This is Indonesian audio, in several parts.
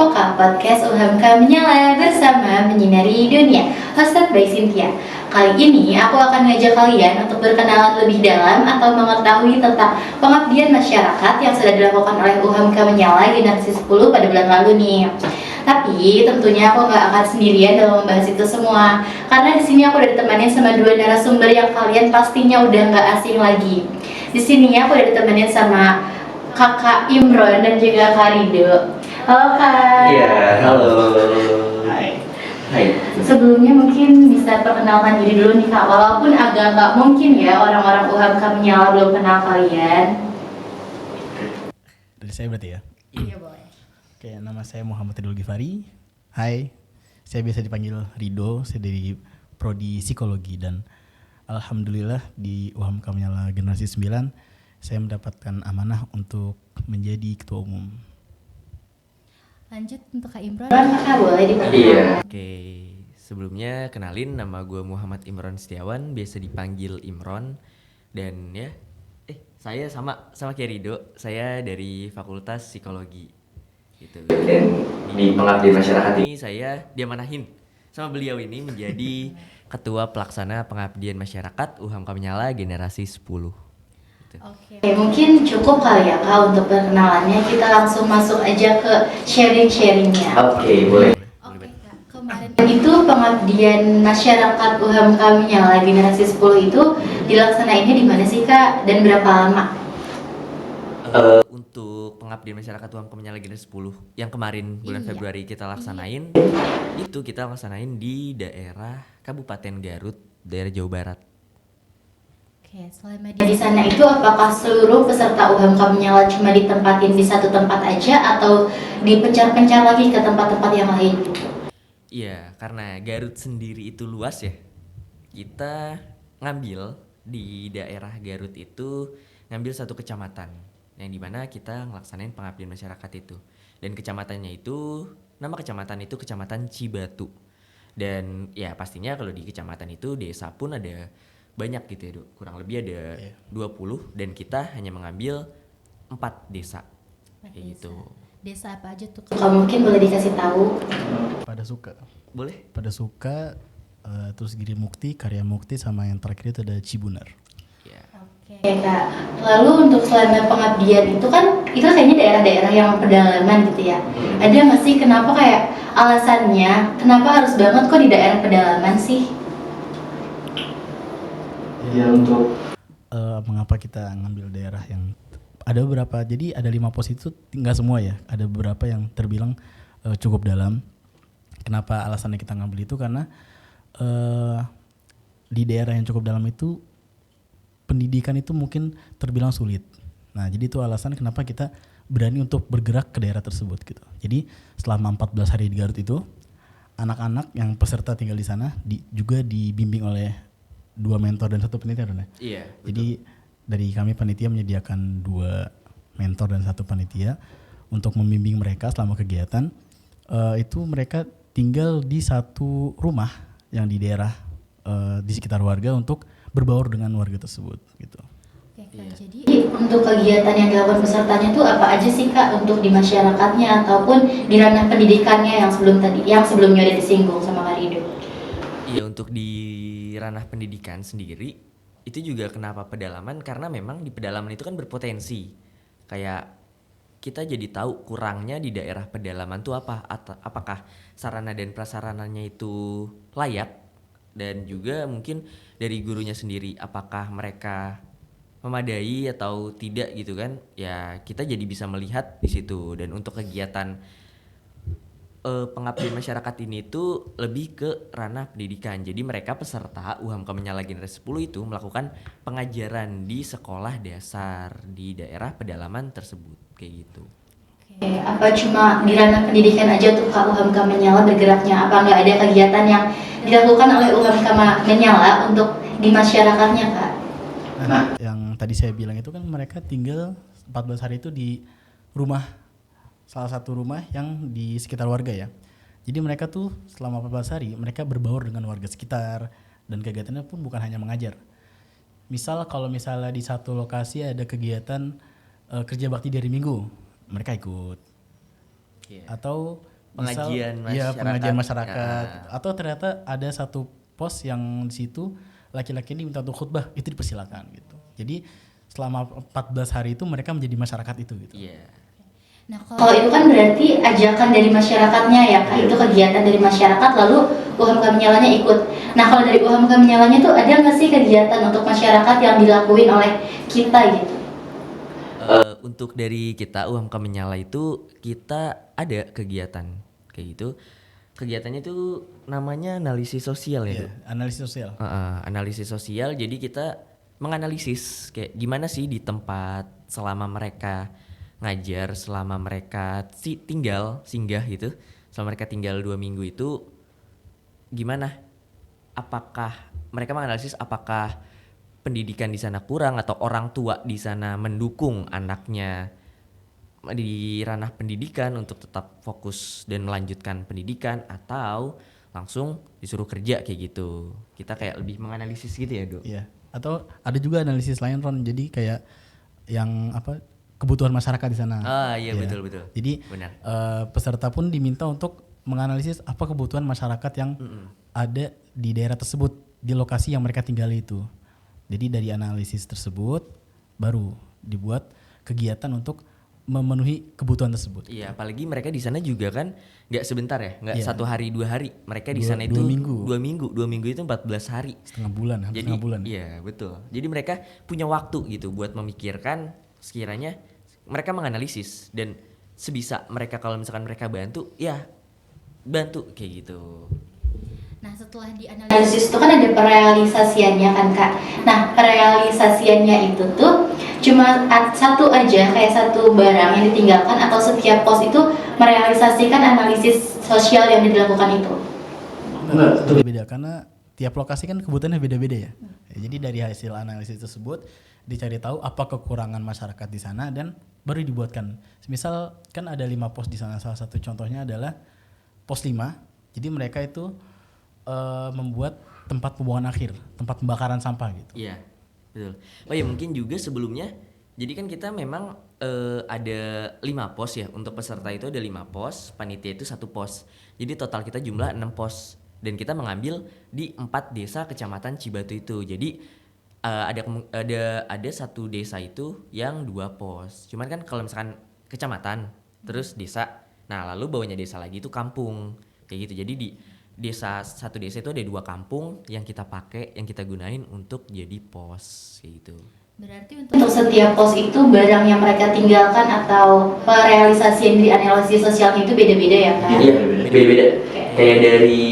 Poka Podcast UHMK Menyala bersama Menyinari Dunia, hosted by Cynthia. Kali ini aku akan ngajak kalian untuk berkenalan lebih dalam atau mengetahui tentang pengabdian masyarakat yang sudah dilakukan oleh UHMK Menyala generasi 10 pada bulan lalu nih. Tapi tentunya aku nggak akan sendirian dalam membahas itu semua, karena di sini aku udah ditemani sama dua narasumber yang kalian pastinya udah nggak asing lagi. Di sini aku udah ditemenin sama Kakak Imron dan juga Kak Rido. Halo Kak. Iya, halo. Hai. Hai. Sebelumnya mungkin bisa perkenalkan diri dulu nih Kak, walaupun agak nggak mungkin ya orang-orang UHMK Menyala belum kenal kalian. Dari saya berarti ya? Iya boleh. Oke, nama saya Muhammad Ridul Ghifari. Hai, saya biasa dipanggil Rido, saya dari Prodi Psikologi dan alhamdulillah di UHMK Menyala generasi 9 saya mendapatkan amanah untuk menjadi ketua umum. Lanjut untuk Kak Imron. Kakak boleh diperkenalkan. Iya. Oke, sebelumnya kenalin nama gue Muhammad Imron Setiawan, biasa dipanggil Imron. Dan ya, saya sama kayak Rido, saya dari Fakultas Psikologi. Gitu. Dan di pengabdian masyarakat ini Ini saya diamanahin sama beliau ini menjadi Ketua Pelaksana Pengabdian Masyarakat UHMK Menyala generasi 10. Gitu. Oke, mungkin cukup kali ya Kak untuk perkenalannya. Kita langsung masuk aja ke sharing-sharingnya. Oke, boleh. Oke Kak, kemarin itu pengabdian masyarakat UHMK Menyala generasi 10 itu dilaksanainnya di mana sih Kak dan berapa lama? Untuk pengabdian masyarakat UHMK Menyala generasi 10 yang kemarin bulan Iya. Februari kita laksanain, itu kita laksanain di daerah Kabupaten Garut, daerah Jawa Barat. Oke, selama di sana itu apakah seluruh peserta UHMK Menyala cuma ditempatin di satu tempat aja atau dipencar-pencar lagi ke tempat-tempat yang lain gitu? Iya, karena Garut sendiri itu luas ya. Kita ngambil di daerah Garut itu ngambil satu kecamatan yang dimana kita ngelaksanain pengabdian masyarakat itu. Dan kecamatannya itu, nama kecamatan itu Kecamatan Cibatu. Dan ya pastinya kalau di kecamatan itu desa pun ada banyak gitu ya, kurang lebih ada 20 dan kita hanya mengambil 4 desa. Kayak gitu. Desa apa aja tuh? Kalau mungkin boleh dikasih tahu. Pada suka, Boleh? terus Giri Mukti, Karya Mukti, sama yang terakhir itu ada Cibunar. Ya. Oke Kak, lalu untuk selama pengabdian itu kan itu kayaknya daerah-daerah yang pedalaman gitu ya. Ada nggak sih kenapa kayak alasannya kenapa harus banget kok di daerah pedalaman sih? Ya untuk Mengapa kita ngambil daerah yang ada beberapa, jadi ada 5 pos itu nggak semua ya, ada beberapa yang terbilang cukup dalam. Kenapa alasannya kita ngambil itu karena di daerah yang cukup dalam itu pendidikan itu mungkin terbilang sulit. Nah jadi itu alasan kenapa kita berani untuk bergerak ke daerah tersebut gitu. Jadi selama 14 hari di Garut itu anak-anak yang peserta tinggal di sana juga dibimbing oleh 2 mentor dan 1 panitia, Don, ya? Iya. Jadi dari kami panitia menyediakan 2 mentor dan 1 panitia untuk membimbing mereka selama kegiatan. Itu mereka tinggal di satu rumah yang di daerah di sekitar warga untuk berbaur dengan warga tersebut gitu. Oke Kak, jadi untuk kegiatan yang dilakukan pesertanya tuh apa aja sih Kak untuk di masyarakatnya ataupun di ranah pendidikannya yang sebelumnya udah disinggung sama Kak Rido? Iya, untuk di ranah pendidikan sendiri itu juga kenapa pedalaman, karena memang di pedalaman itu kan berpotensi kayak kita jadi tahu kurangnya di daerah pedalaman tuh apa, apakah sarana dan prasarananya itu layak, dan juga mungkin dari gurunya sendiri apakah mereka memadai atau tidak gitu kan, ya kita jadi bisa melihat di situ. Dan untuk kegiatan pengabdian masyarakat ini tuh lebih ke ranah pendidikan. Jadi mereka peserta UHMK Menyala generasi 10 itu melakukan pengajaran di sekolah dasar di daerah pedalaman tersebut kayak gitu. Oke, apa cuma di ranah pendidikan aja tuh Kak UHMK Menyala bergeraknya? Apa nggak ada kegiatan yang dilakukan oleh UHMK Menyala untuk di masyarakatnya Kak? Nah, yang tadi saya bilang itu kan mereka tinggal 14 hari itu di rumah, salah satu rumah yang di sekitar warga ya. Jadi mereka tuh selama 14 hari mereka berbaur dengan warga sekitar dan kegiatannya pun bukan hanya mengajar. Misal kalau misalnya di satu lokasi ada kegiatan kerja bakti dari minggu, mereka ikut. Yeah. Atau pengajian masyarakat. Ya. Atau ternyata ada satu pos yang di situ laki-laki ini minta untuk khutbah, itu dipersilakan gitu. Jadi selama 14 hari itu mereka menjadi masyarakat itu gitu. Iya. Nah, kalau itu kan berarti ajakan dari masyarakatnya ya, Kak. Itu kegiatan dari masyarakat, lalu UHMK Menyalanya ikut. Nah, kalau dari UHMK Menyalanya tuh ada nggak sih kegiatan untuk masyarakat yang dilakuin oleh kita gitu? Untuk dari kita UHMK Menyala itu kita ada kegiatan kayak gitu. Kegiatannya itu namanya analisis sosial ya, Iya, analisis sosial. analisis sosial. Jadi kita menganalisis kayak gimana sih di tempat selama mereka ngajar, selama mereka singgah gitu, selama mereka tinggal 2 minggu itu gimana? Apakah mereka menganalisis apakah pendidikan di sana kurang atau orang tua di sana mendukung anaknya di ranah pendidikan untuk tetap fokus dan melanjutkan pendidikan atau langsung disuruh kerja kayak gitu. Kita kayak lebih menganalisis gitu ya, Dok. Iya. Atau ada juga analisis lain, Ron. Jadi kayak yang kebutuhan masyarakat di sana. Iya, Ya. betul. Jadi Benar. peserta pun diminta untuk menganalisis apa kebutuhan masyarakat yang ada di daerah tersebut, di lokasi yang mereka tinggali itu. Jadi dari analisis tersebut baru dibuat kegiatan untuk memenuhi kebutuhan tersebut. Iya, apalagi mereka di sana juga kan nggak sebentar ya, nggak Iya. 1 hari 2 hari. Mereka di Dua- sana itu dua minggu. 2 minggu itu 14 hari. Setengah bulan, hampir Jadi setengah bulan. iya betul. Jadi mereka punya waktu gitu buat memikirkan sekiranya mereka menganalisis dan sebisa mereka kalau misalkan mereka bantu, ya bantu kayak gitu. Nah, setelah dianalisis itu kan ada perealisasiannya kan, Kak. Nah, perealisasiannya itu tuh cuma satu aja, kayak satu barang yang ditinggalkan, atau setiap pos itu merealisasikan analisis sosial yang dilakukan itu? Enggak, itu beda karena tiap lokasi kan kebutuhannya beda-beda ya. Jadi dari hasil analisis tersebut dicari tahu apa kekurangan masyarakat di sana dan baru dibuatkan. Misal kan ada 5 pos di sana, salah satu contohnya adalah pos 5. Jadi mereka itu membuat tempat pembuangan akhir, tempat pembakaran sampah gitu. Iya, betul. Oh ya mungkin juga sebelumnya, jadi kan kita memang ada 5 pos ya, untuk peserta itu ada 5 pos, panitia itu 1 pos. Jadi total kita jumlah 6 pos dan kita mengambil di 4 desa kecamatan Cibatu itu. Jadi ada 1 desa itu yang 2 pos. Cuman kan kalau misalkan kecamatan terus desa, nah lalu bawahnya desa lagi itu kampung kayak gitu. Jadi di satu desa itu ada 2 kampung yang kita pakai, yang kita gunain untuk jadi pos kayak gitu. Berarti untuk setiap pos itu barang yang mereka tinggalkan atau realisasi dari analisis sosialnya itu beda-beda ya, Kak? Iya, beda-beda. Kayak dari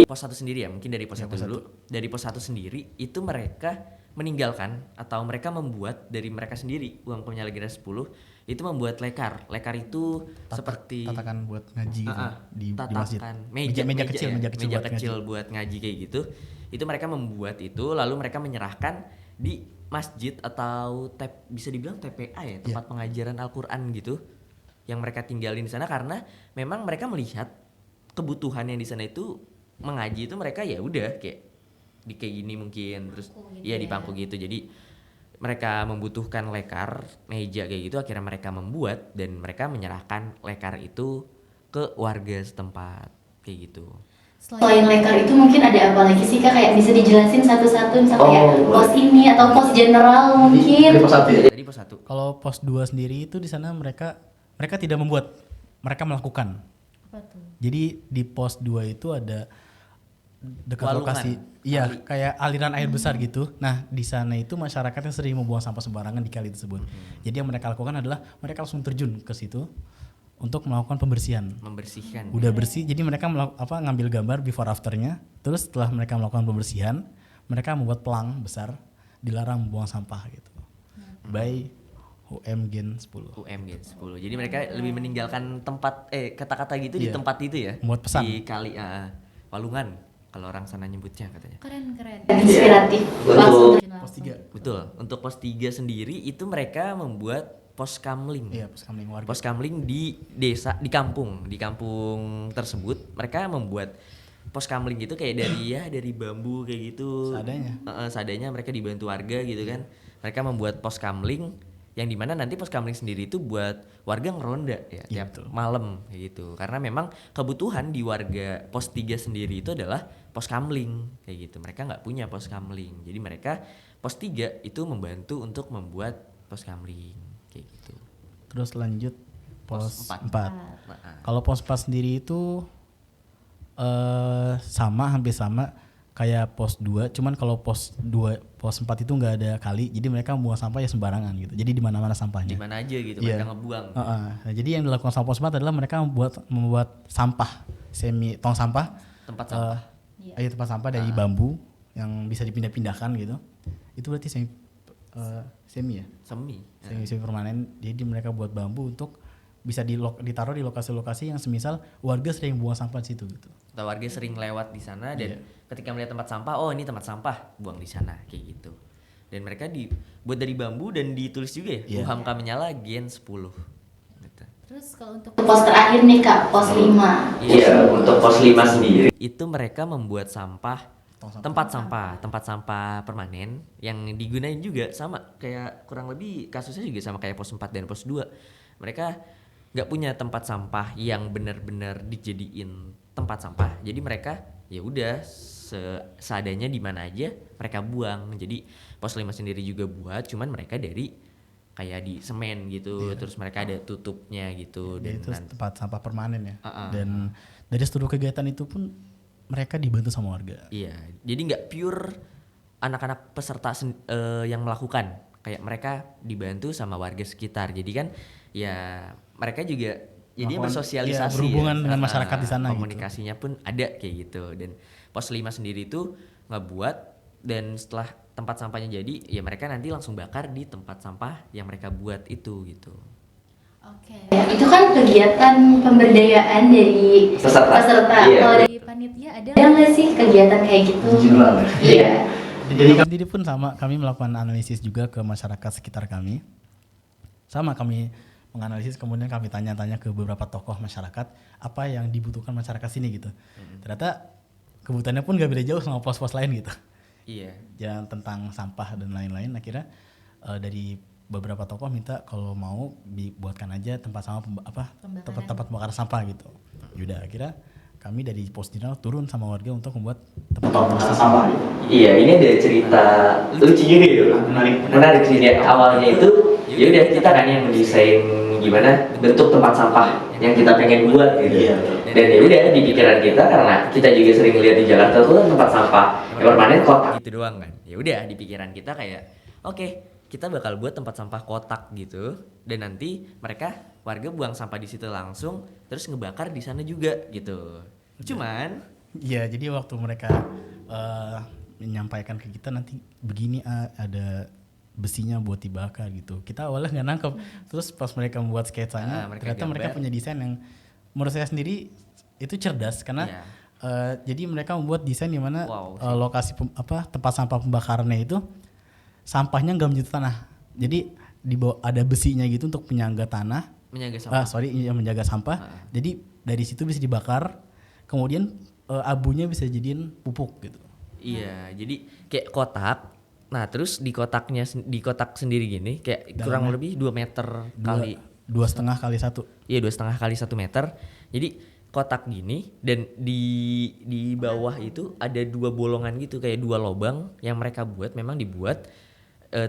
Pos 1 sendiri ya, mungkin dari pos 1 dulu. Dari pos 1 sendiri itu mereka meninggalkan atau mereka membuat dari mereka sendiri, uang punya lagi 10 itu membuat lekar. Lekar itu seperti tatakan buat ngaji gitu di masjid. tatakan Meja kecil, ya, meja kecil buat ngaji. buat ngaji kayak gitu. Itu mereka membuat itu lalu mereka menyerahkan di masjid atau bisa dibilang TPA ya, tempat pengajaran Al-Qur'an gitu. Yang mereka tinggalin di sana karena memang mereka melihat kebutuhan yang di sana itu mengaji itu mereka ya udah kayak gini mungkin terus Gitu di pangku gitu. Jadi mereka membutuhkan lekar, meja kayak gitu, akhirnya mereka membuat dan mereka menyerahkan lekar itu ke warga setempat kayak gitu. Selain lekar itu mungkin ada apa lagi sih, Kak? Kayak bisa dijelasin satu-satu, misalnya kayak pos ini atau pos general mungkin. pos 1 ya. Tadi pos 1. Kalau pos 2 sendiri itu di sana mereka tidak membuat, mereka melakukan. Apa tuh? Jadi di pos 2 itu ada dekat Walungan, lokasi, iya kayak aliran air besar gitu. Nah di sana itu masyarakatnya sering membuang sampah sembarangan di kali tersebut. Jadi yang mereka lakukan adalah mereka langsung terjun ke situ untuk melakukan pembersihan. Membersihkan. Udah bersih, jadi mereka ngambil gambar before afternya. Terus setelah mereka melakukan pembersihan, mereka membuat pelang besar dilarang membuang sampah gitu. By UM Gen 10. UM Gen 10. Jadi mereka lebih meninggalkan tempat kata-kata gitu di Iya. tempat itu ya. Membuat pesan. Di kali Walungan kalau orang sana nyebutnya katanya. Keren. Inspiratif. Langsung terjun Pos langsung. 3. Betul. Untuk pos 3 sendiri itu mereka membuat pos kamling. Iya, pos kamling warga. Pos kamling di desa, di kampung tersebut mereka membuat pos kamling gitu kayak dari bambu kayak gitu. Seadanya. Seadanya mereka dibantu warga gitu kan. Mereka membuat pos kamling yang dimana nanti pos kamling sendiri itu buat warga ngeronda ya Iya, tiap betul. malam kayak gitu. Karena memang kebutuhan di warga pos 3 sendiri itu adalah pos kamling kayak gitu. Mereka nggak punya pos kamling. Jadi mereka pos 3 itu membantu untuk membuat pos kamling kayak gitu. Terus lanjut pos Pos 4. Nah, Kalau pos 4 sendiri itu hampir sama kayak pos 2, cuman kalau pos 4 itu nggak ada kali, jadi mereka buang sampah ya sembarangan gitu. Jadi di mana-mana di sampahnya. mana aja gitu Iya. mereka ngebuang. Nah, jadi yang dilakukan sama pos 4 adalah mereka membuat sampah tong sampah. Tempat sampah. Tempat sampah dari bambu yang bisa dipindah-pindahkan gitu. Itu berarti semi ya? Semi. Semi permanen. Jadi mereka buat bambu untuk bisa ditaruh di lokasi-lokasi yang semisal warga sering buang sampah di situ gitu. Atau warga sering lewat di sana dan ketika melihat tempat sampah, oh ini tempat sampah, buang di sana kayak gitu. Dan mereka dibuat dari bambu dan ditulis juga ya, Iya. Uham kami nyala Gen 10. Gitu. Terus kalau untuk pos terakhir nih Kak, pos 5. Iya, untuk pos 5 sendiri. Itu mereka membuat sampah tempat sampah permanen yang digunain juga sama kayak kurang lebih kasusnya juga sama kayak pos 4 dan pos 2. Mereka nggak punya tempat sampah yang benar-benar dijadiin tempat sampah. Jadi mereka ya udah seadanya di mana aja mereka buang. Jadi pos 5 sendiri juga buat, cuman mereka dari kayak di semen gitu, terus mereka ada tutupnya gitu. Dan itu tempat sampah permanen ya. Dan Uh-uh. dari seluruh kegiatan itu pun mereka dibantu sama warga. Iya, jadi nggak pure anak-anak peserta yang melakukan, kayak mereka dibantu sama warga sekitar. Jadi kan ya mereka juga jadi bersosialisasi, iya, berhubungan dengan masyarakat di sana gitu. komunikasinya pun ada kayak gitu. Dan pos 5 sendiri itu ngebuat, dan setelah tempat sampahnya jadi ya mereka nanti langsung bakar di tempat sampah yang mereka buat itu gitu. Oke. Itu kan kegiatan pemberdayaan dari Peserta. peserta. Iya. Kalau dari panitia ada nggak sih kegiatan kayak gitu? Iya. Jadi kami sendiri pun sama, kami melakukan analisis juga ke masyarakat sekitar kami. Sama kami menganalisis, kemudian kami tanya-tanya ke beberapa tokoh masyarakat apa yang dibutuhkan masyarakat sini gitu. Ternyata kebutuhannya pun gak beda jauh sama pos-pos lain gitu. Iya. Jangan tentang sampah dan lain-lain. Akhirnya dari beberapa tokoh minta kalau mau dibuatkan aja tempat sampah tempat pembakaran sampah gitu. Yaudah, akhirnya kami dari pos dinas turun sama warga untuk membuat tempat pembakaran sampah. Iya, ini ada cerita lucu juga ya. Menarik sih dia. Awalnya itu ya udah kita kan yang mendesain gimana bentuk tempat sampah yang kita pengen buat gitu. Dan ya udah di pikiran kita, karena kita juga sering lihat di Jakarta tuh kan tempat sampah yang permanen kotak. Gitu doang kan. Ya udah di pikiran kita kayak oke, kita bakal buat tempat sampah kotak gitu, dan nanti mereka warga buang sampah di situ langsung terus ngebakar di sana juga gitu. Cuman Iya, jadi waktu mereka menyampaikan ke kita nanti begini ada besinya buat dibakar gitu. Kita awalnya nggak nangkep. Terus pas mereka membuat sketsanya, ternyata mereka punya desain yang menurut saya sendiri itu cerdas karena jadi mereka membuat desain di mana lokasi tempat sampah pembakarannya itu sampahnya nggak menyentuh tanah. Jadi di bawah ada besinya gitu untuk penyangga tanah. menjaga sampah. Menjaga sampah. Jadi dari situ bisa dibakar. Kemudian abunya bisa jadiin pupuk gitu. Iya, jadi kayak kotak. Nah, terus di kotak sendiri gini kayak kurang lebih 2 meter kali 2,5 kali 1. Iya, 2,5 kali 1 meter. Jadi kotak gini, dan di bawah itu ada 2 bolongan gitu, kayak 2 lubang yang mereka buat, memang dibuat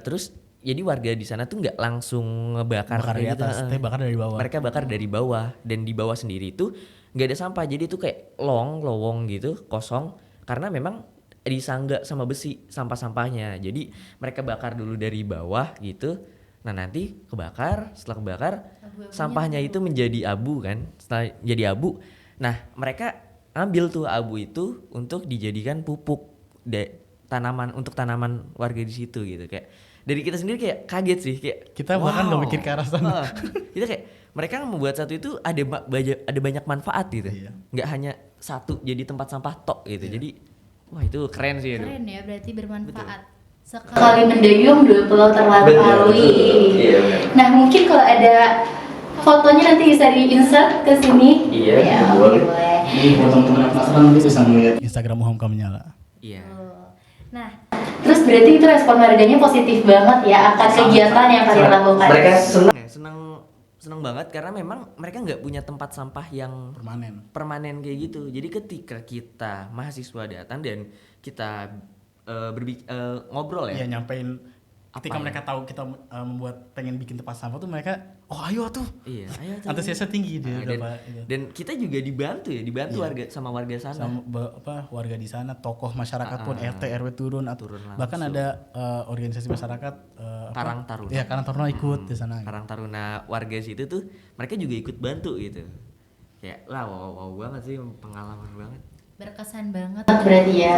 terus jadi warga di sana tuh nggak langsung ngebakar di gitu, atas, tapi bakar dari bawah. mereka bakar dari bawah, dan di bawah sendiri itu nggak ada sampah, jadi itu kayak lowong gitu kosong, karena memang disangga sama besi sampah-sampahnya. Jadi mereka bakar dulu dari bawah gitu. Nah, nanti kebakar, setelah kebakar sampahnya itu menjadi abu kan. Setelah jadi abu, nah mereka ambil tuh abu itu untuk dijadikan pupuk untuk tanaman warga di situ gitu. Kayak dari kita sendiri kayak kaget sih, kayak kita bahkan nggak mikir ke arah sana. Kita kayak mereka membuat satu itu ada banyak manfaat gitu. Iya. Nggak hanya satu jadi tempat sampah tok gitu. Jadi wah, itu keren sih. Keren ya, berarti bermanfaat. Sekali mendayung 2 pulau terlampaui. Iya, benar. Nah, mungkin kalau ada fotonya nanti bisa di-insert ke sini. Iya, ya, boleh. Jadi buat teman-teman yang penasaran nanti bisa melihat Instagram Uham Kami Nyala. Iya. Nah, Terus berarti itu respon warganya positif banget ya akan kegiatan yang kalian lakukan. Mereka senang. Seneng banget karena memang mereka nggak punya tempat sampah yang permanen kayak gitu. Jadi ketika kita mahasiswa datang dan kita ngobrol ya. Iya, nyampein ketika mereka tahu kita pengen bikin tempat sampah tuh mereka, oh ayo tuh. Iya, ayo tuh. Antusiasnya tinggi dia. Dan kita juga dibantu Iya. warga sana. Warga di sana, tokoh masyarakat pun RT RW turun bahkan langsung. ada organisasi masyarakat Karang Taruna. Iya, Karang Taruna ikut di sana. Karang Taruna warga situ tuh mereka juga ikut bantu gitu. Kayak wow banget sih, pengalaman banget. Berkesan banget berarti ya.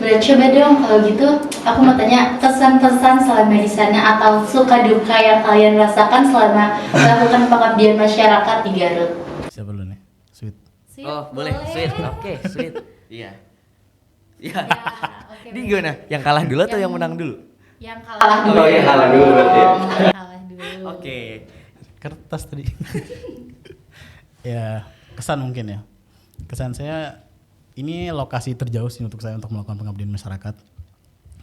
Berarti coba dong kalau gitu aku mau tanya pesan-pesan selama di sana atau suka duka yang kalian rasakan selama melakukan pengabdian masyarakat di Garut. Siapa dulu nih? Sweet. Boleh. Sweet. Oke, sweet. Iya. Iya. Oke. Ini gimana? Yang kalah dulu atau yang menang dulu? Yang kalah dulu. Oh, yang kalah dulu berarti ya. Yang kalah dulu. Oke. Kertas tadi. Ya, kesan mungkin ya. Kesan saya, ini lokasi terjauh sih untuk saya untuk melakukan pengabdian masyarakat.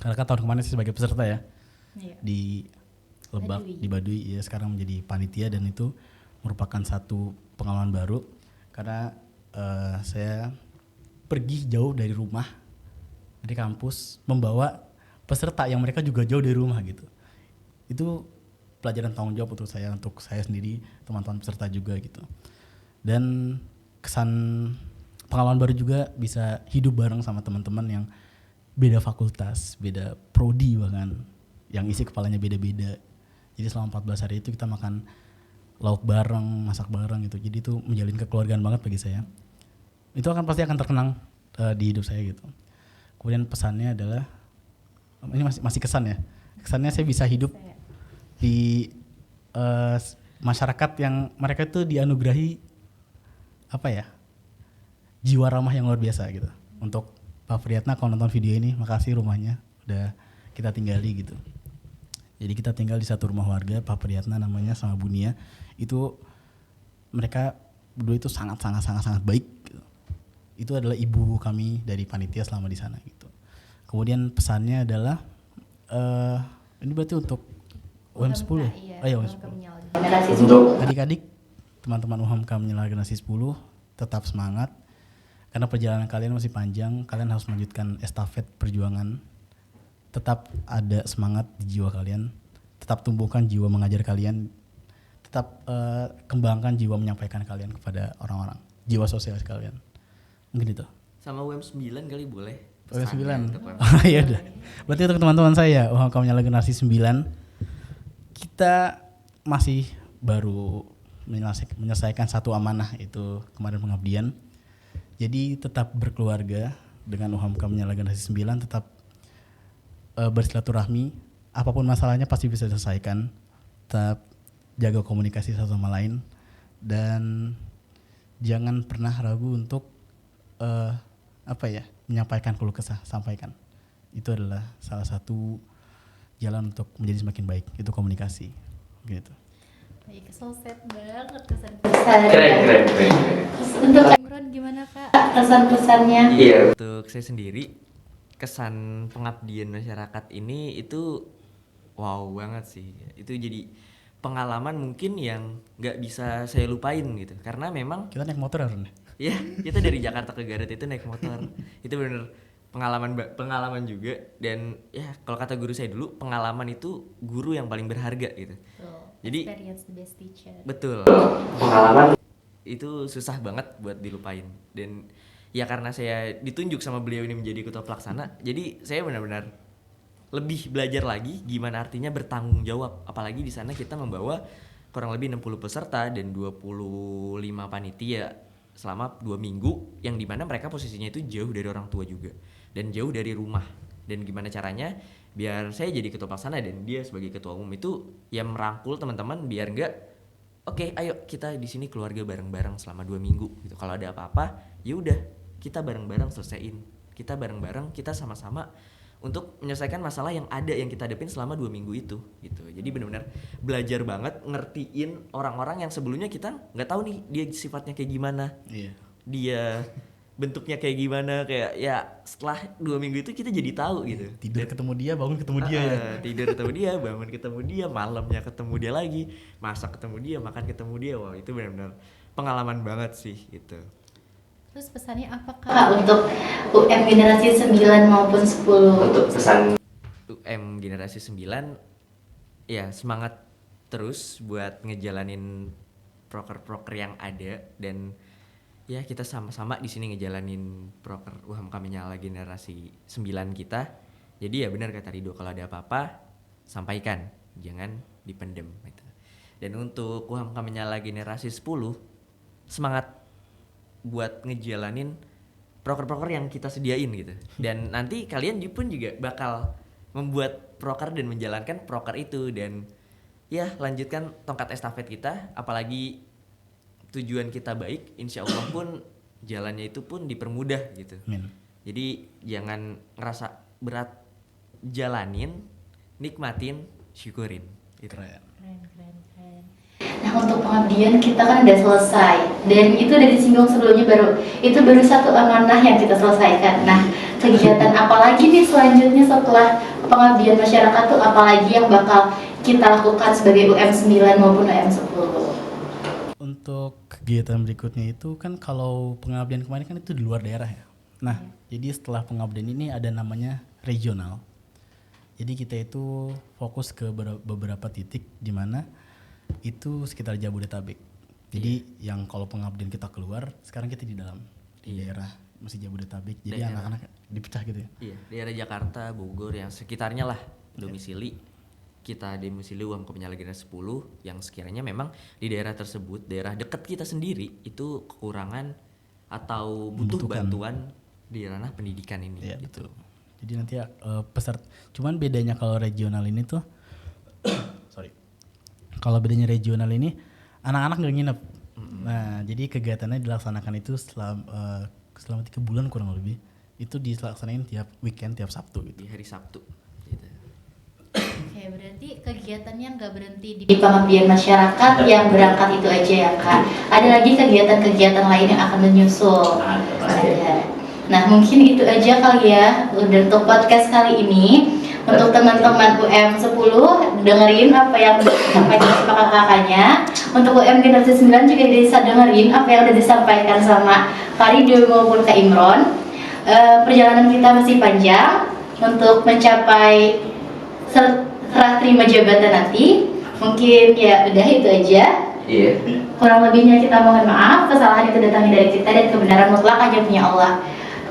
Karena kan tahun kemarin saya sebagai peserta ya. Iya. Di Lebak, Baduy. di Baduy ya, sekarang menjadi panitia dan itu merupakan satu pengalaman baru karena saya pergi jauh dari rumah, dari kampus, membawa peserta yang mereka juga jauh dari rumah gitu. Itu pelajaran tanggung jawab untuk saya sendiri, teman-teman peserta juga gitu. Dan kesan pengalaman baru juga bisa hidup bareng sama teman-teman yang beda fakultas, beda prodi bahkan, yang isi kepalanya beda-beda. Jadi selama 14 hari itu kita makan lauk bareng, masak bareng gitu. Jadi itu menjalin kekeluargaan banget bagi saya. Itu pasti akan terkenang di hidup saya gitu. Kemudian pesannya adalah, ini masih kesan ya. Kesannya saya bisa hidup di masyarakat yang mereka itu dianugerahi apa ya, jiwa ramah yang luar biasa gitu. Untuk Pak Priyatna kalau nonton video ini, makasih rumahnya udah kita tinggali gitu. Jadi kita tinggal di satu rumah warga, Pak Priyatna namanya sama Bunia. Itu mereka berdua itu sangat baik gitu. Itu adalah ibu kami dari panitia selama di sana gitu. Kemudian pesannya adalah ini berarti untuk UM10. Iya, UM10. generasi Untuk Adik-adik, teman-teman UHAMKA Menyala Generasi 10, tetap semangat. Karena perjalanan kalian masih panjang, kalian harus melanjutkan estafet perjuangan. Tetap ada semangat di jiwa kalian, tetap tumbuhkan jiwa mengajar kalian, tetap kembangkan jiwa menyampaikan kalian kepada orang-orang, jiwa sosial kalian. Mungkin itu. Sama UM9 kali boleh. UM9. Untuk UM9. Oh iya udah. Berarti untuk teman-teman saya, UHAMKA Menyala Generasi 9, kita masih baru menyelesaikan satu amanah, itu kemarin pengabdian. Jadi tetap berkeluarga dengan UHAMKA Menyala Generasi 9, tetap bersilaturahmi, apapun masalahnya pasti bisa diselesaikan. Tetap jaga komunikasi satu sama lain dan jangan pernah ragu untuk menyampaikan keluh kesah, sampaikan. Itu adalah salah satu jalan untuk menjadi semakin baik, itu komunikasi gitu. Baik, so set banget kesan-pesan. keren. Terus untuk Imron gimana Kak kesan-pesannya? Iya. Untuk saya sendiri, kesan pengabdian masyarakat ini itu wow banget sih. Itu jadi pengalaman mungkin yang nggak bisa saya lupain gitu. Karena memang Kita naik motor ya, Ron? ya kita dari Jakarta ke Garut itu naik motor. Itu bener pengalaman juga. Dan ya kalau kata guru saya dulu, pengalaman itu guru yang paling berharga gitu. Jadi experience the best teacher. betul. Pengalaman Itu susah banget buat dilupain. Dan ya karena saya ditunjuk sama beliau ini menjadi ketua pelaksana, jadi saya benar-benar lebih belajar lagi gimana artinya bertanggung jawab. Apalagi di sana kita membawa kurang lebih 60 peserta dan 25 panitia selama 2 minggu, yang dimana mereka posisinya itu jauh dari orang tua juga dan jauh dari rumah. Dan gimana caranya biar saya jadi ketua pelaksana dan dia sebagai ketua umum itu ya merangkul teman-teman biar enggak, oke, ayo kita di sini keluarga bareng-bareng selama 2 minggu gitu. Kalau ada apa-apa, ya udah kita bareng-bareng selesaiin. Kita bareng-bareng, kita sama-sama untuk menyelesaikan masalah yang ada yang kita hadapin selama 2 minggu itu gitu. Jadi benar-benar belajar banget ngertiin orang-orang yang sebelumnya kita nggak tahu nih dia sifatnya kayak gimana. Iya. Dia bentuknya kayak gimana, kayak ya setelah 2 minggu itu kita jadi tahu gitu. Tidur ketemu dia, bangun ketemu dia ya. Tidur ketemu dia, bangun ketemu dia, malamnya ketemu dia lagi, masak ketemu dia, makan ketemu dia. Wah, itu benar-benar pengalaman banget sih gitu. Terus pesannya apa Kak untuk UM generasi 9 maupun 10? Untuk pesan UM generasi 9 ya semangat terus buat ngejalanin proker-proker yang ada, dan ya kita sama-sama di sini ngejalanin proker UHAM Kami Nyala generasi 9 kita. Jadi ya benar kata Rido, kalau ada apa-apa sampaikan, jangan dipendem gitu. Dan untuk UHAM Kami Nyala generasi 10, semangat buat ngejalanin proker-proker yang kita sediain gitu. Dan nanti kalian pun juga bakal membuat proker dan menjalankan proker itu, dan ya lanjutkan tongkat estafet kita. Apalagi tujuan kita baik, insya Allah pun jalannya itu pun dipermudah gitu. Amin. Jadi jangan ngerasa berat, jalanin, nikmatin, syukurin gitu. Keren. Nah untuk pengabdian kita kan udah selesai, dan itu udah disinggung sebelumnya, baru satu amanah yang kita selesaikan. Nah kegiatan apa lagi nih selanjutnya setelah pengabdian masyarakat tuh, apalagi yang bakal kita lakukan sebagai UM 9 maupun UM 10? Untuk kegiatan berikutnya itu kan kalau pengabdian kemarin kan itu di luar daerah ya. Nah, jadi setelah pengabdian ini ada namanya regional. Jadi kita itu fokus ke beberapa titik di mana itu sekitar Jabodetabek. Jadi yang kalau pengabdian kita keluar, sekarang kita di dalam di daerah masih Jabodetabek. Jadi anak-anak dipecah gitu ya. Iya, daerah Jakarta, Bogor, yang sekitarnya lah domisili. Kita domisili UHAM Kami Nyala generasi 10 yang sekiranya memang di daerah tersebut, daerah dekat kita sendiri itu kekurangan atau butuh Membutuhkan. bantuan di ranah pendidikan ini. Iya, gitu. betul. Jadi nanti peserta, cuman bedanya kalau regional ini tuh sorry. Kalau bedanya regional ini anak-anak nggak nginep. Nah, jadi kegiatannya dilaksanakan itu selama 3 bulan kurang lebih. Itu dilaksanain tiap weekend, tiap Sabtu gitu. Di hari Sabtu gitu. Oke, berarti kegiatannya nggak berhenti di pengabdian masyarakat yang berangkat itu aja ya Kak. Ada lagi kegiatan-kegiatan lain yang akan menyusul. Ada. Nah mungkin itu aja kali ya untuk podcast kali ini. Untuk teman-teman UM 10, dengerin apa yang disampaikan sama kakak-kakaknya. Untuk UM generasi 9 juga bisa dengerin apa yang udah disampaikan sama Kak Rido maupun Kak Imron. Perjalanan kita masih panjang untuk mencapai serah terima jabatan nanti. Mungkin ya udah itu aja. iya. Kurang lebihnya kita mohon maaf. Kesalahan itu datangnya dari kita, dan kebenaran mutlak hanya punya Allah.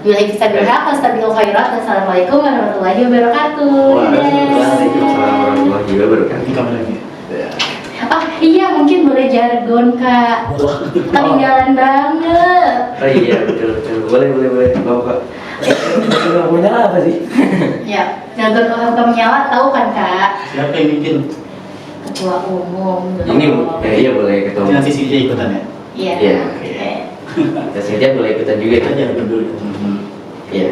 Billahi fisabilil haq, astagfirul khairat. Wassalamualaikum warahmatullahi wabarakatuh. Waalaikumsalam warahmatullahi wabarakatuh. Ini kapan lagi? Oh iya, mungkin boleh jargon Kak. Ketinggalan banget. Oh iya, betul. Boleh. Bapak. Nggak punya apa sih? Ya, jargon UHAM Kami Nyala tahu kan Kak? Siapa yang bikin? Ketua umum. Ini iya boleh ketemu. Nanti sih dia ikutan ya? Iya. Iya. Oke. Biasanya boleh ikutan juga Kita kan? jangan berdua. Iya.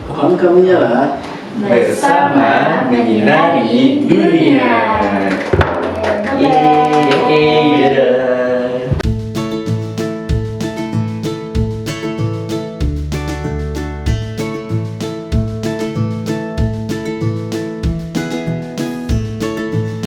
UHAM Kami Nyala Bersama menyinari dunia. Boleh. Yeay, dadah.